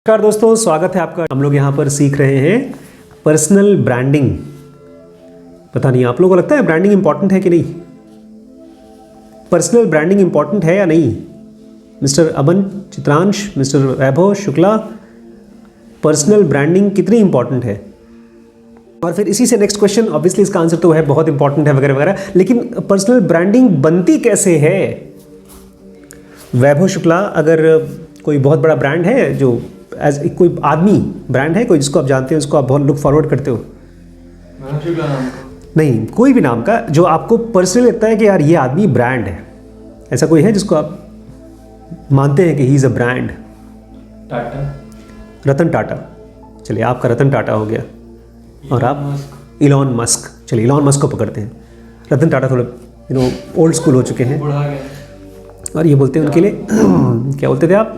नमस्कार दोस्तों, स्वागत है आपका। हम लोग यहाँ पर सीख रहे हैं पर्सनल ब्रांडिंग। पता नहीं आप लोगों को लगता है ब्रांडिंग इंपॉर्टेंट है कि नहीं? पर्सनल ब्रांडिंग इंपॉर्टेंट है या नहीं? मिस्टर अमन चित्रांश, मिस्टर वैभव शुक्ला, पर्सनल ब्रांडिंग कितनी इंपॉर्टेंट है? और फिर इसी से नेक्स्ट क्वेश्चन, ऑब्वियसली इसका आंसर तो है बहुत इंपॉर्टेंट है वगैरह वगैरह, लेकिन पर्सनल ब्रांडिंग बनती कैसे है? वैभव शुक्ला, अगर कोई बहुत बड़ा ब्रांड है जो एज कोई आदमी ब्रांड है, कोई जिसको आप जानते हैं, उसको आप बहुत लुक फॉरवर्ड करते हो? नहीं, कोई भी नाम का जो आपको पर्सनली लगता है कि यार ये आदमी ब्रांड है, ऐसा कोई है जिसको आप मानते हैं कि he is a brand? Tata. Ratan Tata. चलिए, आपका रतन टाटा हो गया। और आप इलॉन मस्क। चलिए, इलॉन मस्क को पकड़ते हैं। रतन टाटा थोड़ा ओल्ड स्कूल हो चुके हैं और ये बोलते हैं उनके लिए क्या बोलते थे आप,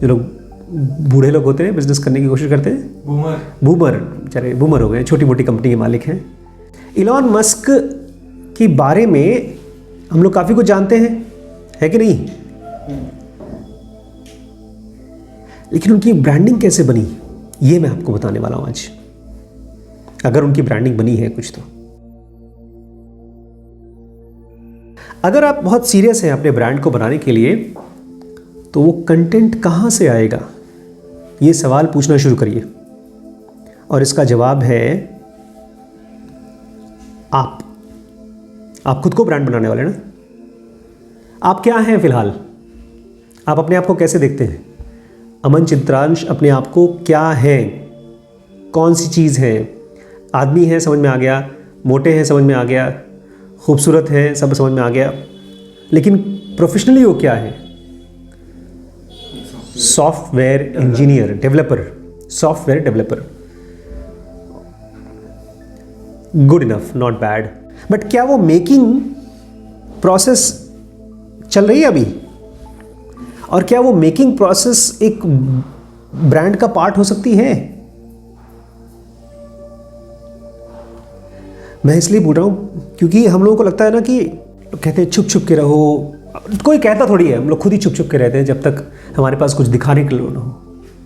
जो लोग बूढ़े लोग होते हैं, बिजनेस करने की कोशिश करते हैं? बूमर। चले, बूमर हो गए, छोटी मोटी कंपनी के मालिक हैं। इलॉन मस्क के बारे में हम लोग काफ़ी कुछ जानते हैं, है कि नहीं? लेकिन उनकी ब्रांडिंग कैसे बनी, ये मैं आपको बताने वाला हूँ आज। अगर उनकी ब्रांडिंग बनी है कुछ तो। अगर आप बहुत सीरियस हैं अपने ब्रांड को बनाने के लिए, तो वो कंटेंट कहाँ से आएगा, ये सवाल पूछना शुरू करिए। और इसका जवाब है आप खुद को ब्रांड बनाने वाले ना। आप क्या हैं फिलहाल? आप अपने आप को कैसे देखते हैं? अमन चित्रांश अपने आप को क्या है, कौन सी चीज़ है? आदमी है, समझ में आ गया। मोटे हैं, समझ में आ गया। खूबसूरत है, सब समझ में आ गया। लेकिन प्रोफेशनली वो क्या है? Software engineer, developer, software developer. Good enough, not bad. But क्या वो मेकिंग प्रोसेस चल रही है अभी? और क्या वो मेकिंग प्रोसेस एक ब्रांड का पार्ट हो सकती है? मैं इसलिए बोल रहा हूं क्योंकि हम लोगों को लगता है ना कि कहते हैं छुप छुप के रहो। कोई कहता थोड़ी है, हम लोग खुद ही छुप छुप के रहते हैं जब तक हमारे पास कुछ दिखाने के लिए ना हो,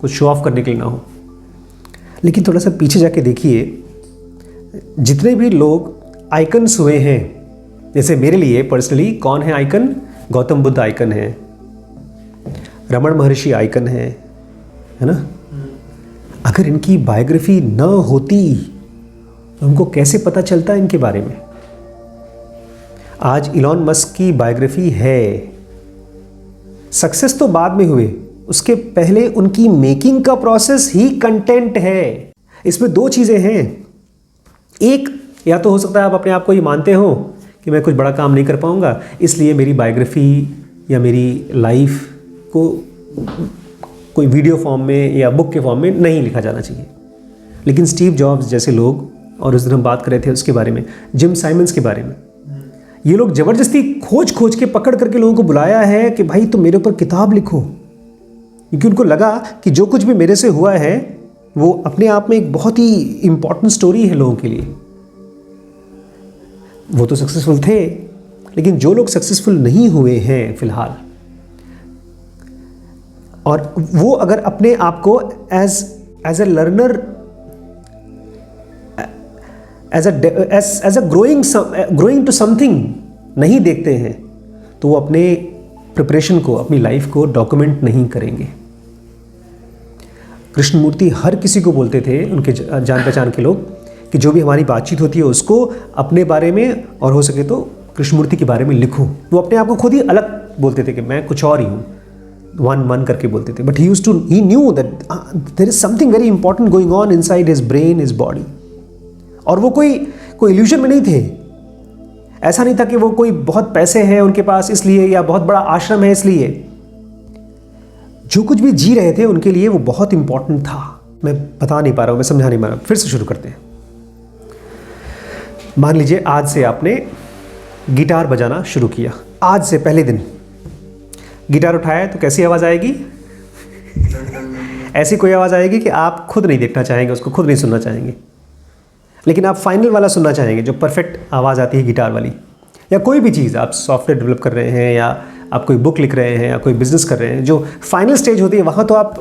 कुछ शो ऑफ करने के लिए ना हो। लेकिन थोड़ा सा पीछे जाके देखिए, जितने भी लोग आइकन्स हुए हैं, जैसे मेरे लिए पर्सनली कौन है आइकन? गौतम बुद्ध आइकन है, रमण महर्षि आइकन है ना? अगर इनकी बायोग्राफी न होती तो हमको कैसे पता चलता इनके बारे में? आज इलॉन मस्क की बायोग्राफी है। सक्सेस तो बाद में हुए, उसके पहले उनकी मेकिंग का प्रोसेस ही कंटेंट है। इसमें दो चीज़ें हैं। एक, या तो हो सकता है आप अपने आप को ये मानते हो कि मैं कुछ बड़ा काम नहीं कर पाऊंगा, इसलिए मेरी बायोग्राफी या मेरी लाइफ को कोई वीडियो फॉर्म में या बुक के फॉर्म में नहीं लिखा जाना चाहिए। लेकिन स्टीव जॉब्स जैसे लोग, और उस दिन हम बात कर रहे थे उसके बारे में, जिम साइमंस के बारे में, ये लोग ज़बरदस्ती खोज खोज के पकड़ करके लोगों को बुलाया है कि भाई तुम मेरे ऊपर किताब लिखो, क्योंकि उनको लगा कि जो कुछ भी मेरे से हुआ है वो अपने आप में एक बहुत ही इंपॉर्टेंट स्टोरी है लोगों के लिए। वो तो सक्सेसफुल थे, लेकिन जो लोग सक्सेसफुल नहीं हुए हैं फिलहाल, और वो अगर अपने आप को as a learner, as a growing to something नहीं देखते हैं, तो वो अपने प्रिपरेशन को, अपनी लाइफ को डॉक्यूमेंट नहीं करेंगे। कृष्णमूर्ति हर किसी को बोलते थे, उनके जान पहचान के लोग, कि जो भी हमारी बातचीत होती है उसको अपने बारे में, और हो सके तो कृष्णमूर्ति के बारे में लिखो। वो अपने आप को खुद ही अलग बोलते थे कि मैं कुछ और ही हूँ, वन करके बोलते थे। But he knew that there is something very important going on inside his brain, his body. और वो कोई इल्यूजन में नहीं थे। ऐसा नहीं था कि वो कोई बहुत पैसे हैं उनके पास इसलिए, या बहुत बड़ा आश्रम है इसलिए। जो कुछ भी जी रहे थे उनके लिए वो बहुत इंपॉर्टेंट था। मैं बता नहीं पा रहा हूं, मैं समझा नहीं पा रहा हूं। फिर से शुरू करते हैं। मान लीजिए आज से आपने गिटार बजाना शुरू किया। आज से पहले दिन गिटार उठाया तो कैसी आवाज़ आएगी? ऐसी कोई आवाज़ आएगी कि आप खुद नहीं देखना चाहेंगे, उसको खुद नहीं सुनना चाहेंगे, लेकिन आप फाइनल वाला सुनना चाहेंगे, जो परफेक्ट आवाज़ आती है गिटार वाली। या कोई भी चीज़, आप सॉफ्टवेयर डेवलप कर रहे हैं, या आप कोई बुक लिख रहे हैं, या कोई बिजनेस कर रहे हैं, जो फाइनल स्टेज होती है वहाँ तो आप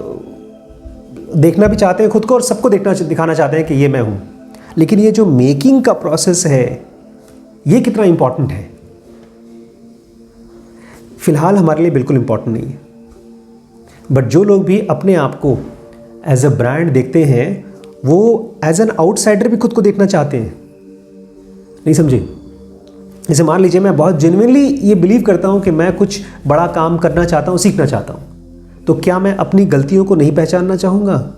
देखना भी चाहते हैं खुद को और सबको दिखाना चाहते हैं कि ये मैं हूँ, लेकिन ये जो मेकिंग का प्रोसेस है ये कितना इंपॉर्टेंट है? फिलहाल हमारे लिए बिल्कुल इंपॉर्टेंट नहीं है, बट जो लोग भी अपने आप को एज अ ब्रांड देखते हैं वो एज एन आउटसाइडर भी खुद को देखना चाहते हैं। नहीं समझे? जैसे मान लीजिए मैं बहुत जेन्युइनली ये बिलीव करता हूँ कि मैं कुछ बड़ा काम करना चाहता हूँ, सीखना चाहता हूँ, तो क्या मैं अपनी गलतियों को नहीं पहचानना चाहूँगा?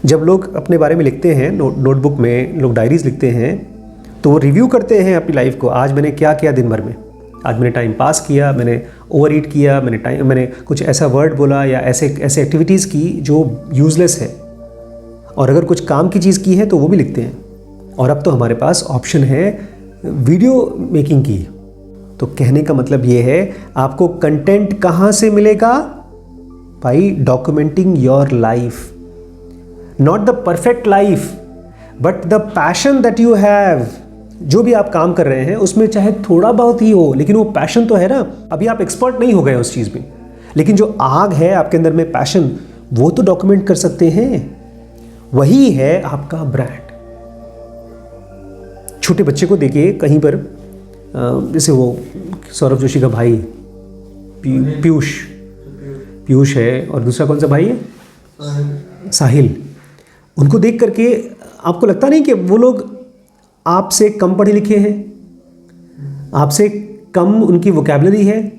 जब लोग अपने बारे में लिखते हैं नोटबुक में, लोग डायरीज लिखते हैं, तो वो रिव्यू करते हैं अपनी लाइफ को। आज मैंने क्या किया दिन भर में, आज मैंने टाइम पास किया, मैंने ओवर ईट किया, मैंने कुछ ऐसा वर्ड बोला या ऐसे एक्टिविटीज़ की जो यूज़लेस है, और अगर कुछ काम की चीज़ की है तो वो भी लिखते हैं। और अब तो हमारे पास ऑप्शन है वीडियो मेकिंग की। तो कहने का मतलब ये है, आपको कंटेंट कहाँ से मिलेगा? भाई documenting your life, not the perfect life but the passion that you have. जो भी आप काम कर रहे हैं उसमें चाहे थोड़ा बहुत ही हो, लेकिन वो पैशन तो है ना। अभी आप एक्सपर्ट नहीं हो गए उस चीज़ में, लेकिन जो आग है आपके अंदर में, पैशन, वो तो डॉक्यूमेंट कर सकते हैं। वही है आपका ब्रांड। छोटे बच्चे को देखिए कहीं पर, जैसे वो सौरभ जोशी का भाई पीयूष है, और दूसरा कौन सा भाई है? साहिल। उनको देख करके आपको लगता नहीं कि वो लोग आपसे कम पढ़े लिखे हैं, आपसे कम उनकी वोकैबुलरी है?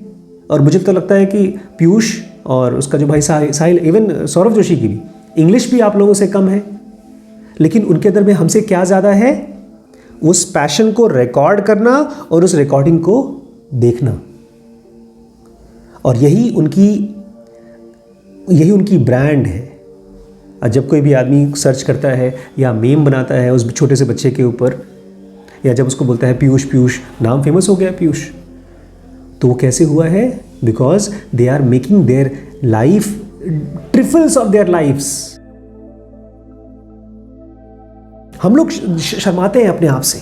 और मुझे तो लगता है कि पीयूष और उसका जो भाई साहिल, इवन सौरभ जोशी की भी इंग्लिश भी आप लोगों से कम है, लेकिन उनके अंदर में हमसे क्या ज़्यादा है? उस पैशन को रिकॉर्ड करना और उस रिकॉर्डिंग को देखना। और यही उनकी ब्रांड है। जब कोई भी आदमी सर्च करता है या मीम बनाता है उस छोटे से बच्चे के ऊपर, या जब उसको बोलता है पीयूष, नाम फेमस हो गया पीयूष, तो वो कैसे हुआ है? Because they are making their life trifles of their lifes. हम लोग शर्माते हैं अपने आप से।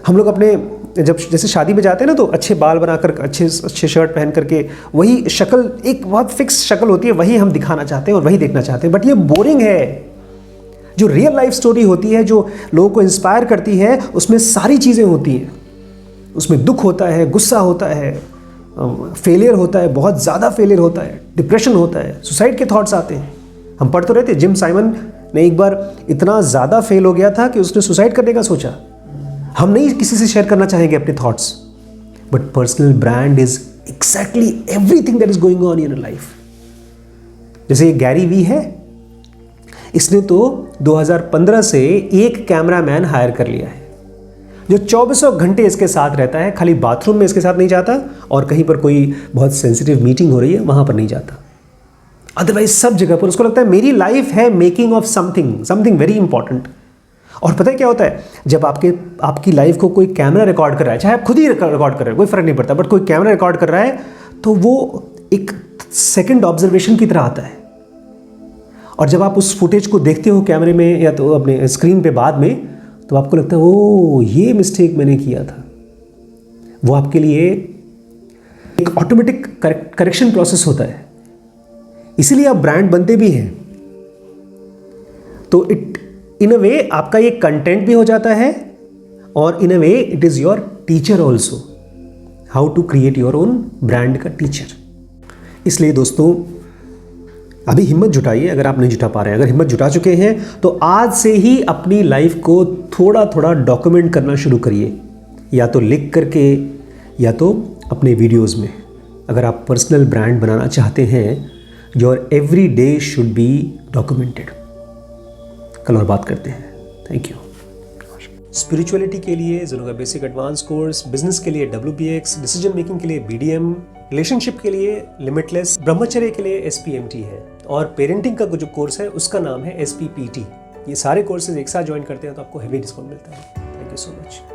हम लोग अपने जब जैसे शादी में जाते हैं ना, तो अच्छे बाल बनाकर, अच्छे शर्ट पहन करके, वही शक्ल, एक बहुत फिक्स शक्ल होती है, वही हम दिखाना चाहते हैं और वही देखना चाहते हैं। बट ये बोरिंग है। जो रियल लाइफ स्टोरी होती है, जो लोगों को इंस्पायर करती है, उसमें सारी चीज़ें होती हैं। उसमें दुख होता है, गुस्सा होता है, फेलियर होता है, बहुत ज़्यादा फेलियर होता है, डिप्रेशन होता है, सुसाइड के थॉट्स आते हैं। हम पढ़ तो रहे थे, जिम साइमन ने एक बार इतना ज़्यादा फेल हो गया था कि उसने सुसाइड करने का सोचा। हम नहीं किसी से शेयर करना चाहेंगे अपने thoughts, but personal brand is exactly everything that is going on in your life. जैसे ये गैरी वी है, इसने तो 2015 से एक कैमरामैन हायर कर लिया है जो 24 घंटे इसके साथ रहता है। खाली बाथरूम में इसके साथ नहीं जाता, और कहीं पर कोई बहुत सेंसिटिव मीटिंग हो रही है वहां पर नहीं जाता। अदरवाइज सब जगह पर उसको लगता है मेरी लाइफ है making of something very important. और पता है क्या होता है, जब आपकी लाइफ को कोई कैमरा रिकॉर्ड कर रहा है, चाहे आप खुद ही रिकॉर्ड कर रहे हैं, कोई फर्क नहीं पड़ता, बट कोई कैमरा रिकॉर्ड कर रहा है, तो वो एक सेकंड ऑब्जर्वेशन की तरह आता है। और जब आप उस फुटेज को देखते हो कैमरे में या तो अपने स्क्रीन पे बाद में, तो आपको लगता है ओ ये मिस्टेक मैंने किया था। वो आपके लिए एक ऑटोमेटिक करेक्शन प्रोसेस होता है। इसीलिए आप ब्रांड बनते भी हैं। तो इन अ वे आपका ये कंटेंट भी हो जाता है, और in a way it is your teacher also, how to create your own brand का टीचर। इसलिए दोस्तों अभी हिम्मत जुटाइए, अगर आप नहीं जुटा पा रहे हैं। अगर हिम्मत जुटा चुके हैं तो आज से ही अपनी लाइफ को थोड़ा थोड़ा डॉक्यूमेंट करना शुरू करिए, या तो लिख करके या तो अपने वीडियोस में। अगर आप पर्सनल ब्रांड बनाना चाहते हैं, your every day should be documented. कल और बात करते हैं। Thank you. स्पिरिचुअलिटी के लिए ज़रूर बेसिक एडवांस कोर्स, बिजनेस के लिए WBX, डिसीजन मेकिंग के लिए BDM, रिलेशनशिप के लिए लिमिटलेस, ब्रह्मचर्य के लिए SPMT है, और पेरेंटिंग का जो कोर्स है उसका नाम है SPPT। ये सारे कोर्सेज एक साथ ज्वाइन करते हैं तो आपको हेवी डिस्काउंट मिलता है। Thank you so much.